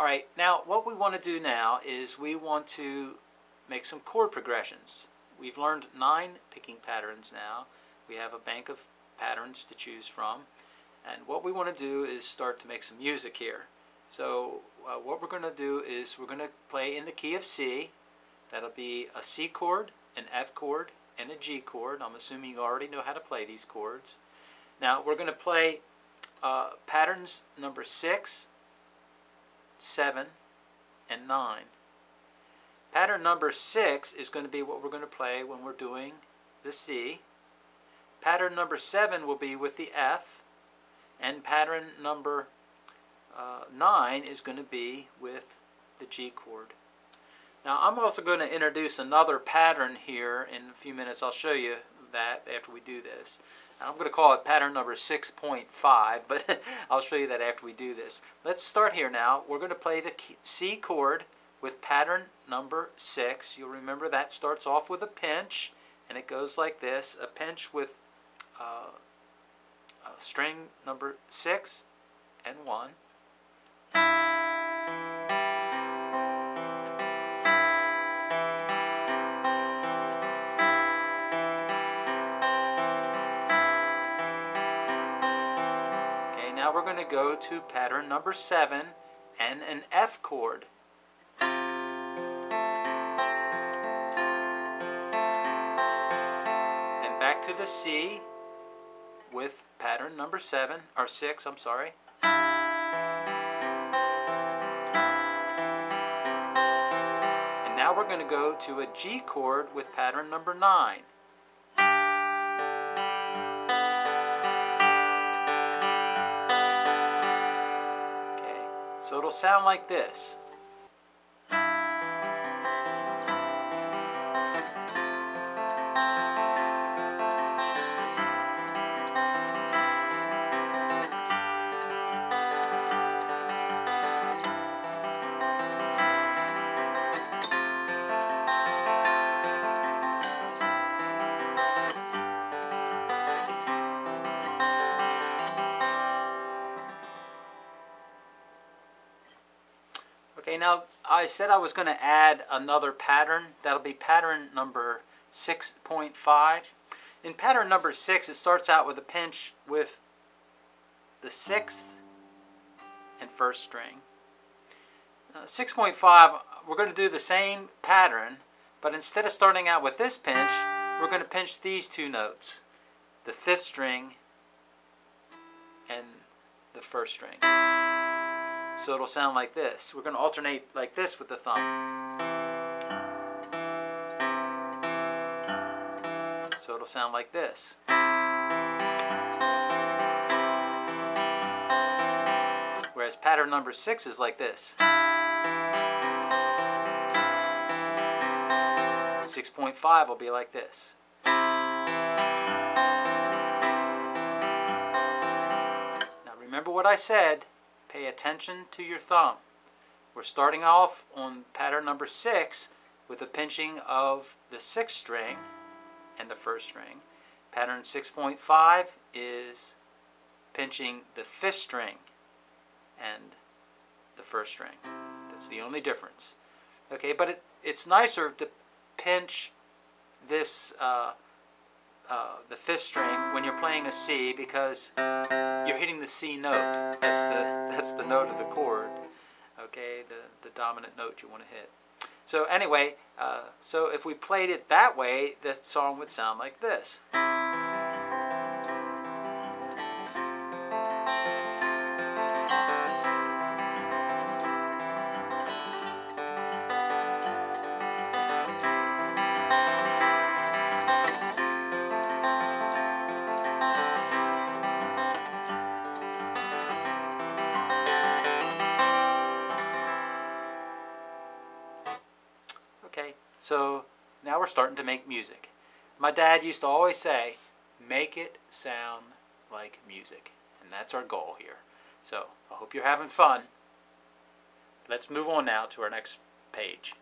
Alright, now what we want to do now is we want to make some chord progressions. We've learned 9 picking patterns now. We have a bank of patterns to choose from. And what we want to do is start to make some music here. So what we're going to do is we're going to play in the key of C. That'll be a C chord, an F chord, and a G chord. I'm assuming you already know how to play these chords. Now we're going to play patterns number 6, 7, and 9. Pattern number 6 is going to be what we're going to play when we're doing the C. Pattern number 7 will be with the F. And pattern number 9 is going to be with the G chord. Now I'm also going to introduce another pattern here in a few minutes. I'll show you that after we do this. I'm going to call it pattern number 6.5, but I'll show you that after we do this. Let's start here now. We're going to play the C chord with pattern number 6. You'll remember that starts off with a pinch, and it goes like this. A pinch with string number 6 and 1. Now we're going to go to pattern number 7 and an F chord. Then back to the C with pattern number 7, or 6, I'm sorry. And now we're going to go to a G chord with pattern number 9. So it'll sound like this. Okay, now I said I was going to add another pattern. That'll be pattern number 6.5. In pattern number 6, it starts out with a pinch with the 6th and 1st string. 6.5, we're going to do the same pattern, but instead of starting out with this pinch, we're going to pinch these 2 notes, the 5th string and the 1st string. So it'll sound like this. We're going to alternate like this with the thumb. So it'll sound like this. Whereas pattern number 6 is like this. 6.5 will be like this. Now remember what I said. Pay attention to your thumb. We're starting off on pattern number 6 with a pinching of the 6th string and the 1st string. Pattern 6.5 is pinching the 5th string and the 1st string. That's the only difference. Okay, but it's nicer to pinch this the 5th string when you're playing a C, because you're hitting the C note. That's the note of the chord. Okay, the dominant note you want to hit. So anyway, so if we played it that way, the song would sound like this. Okay, so now we're starting to make music. My dad used to always say, make it sound like music. And that's our goal here. So I hope you're having fun. Let's move on now to our next page.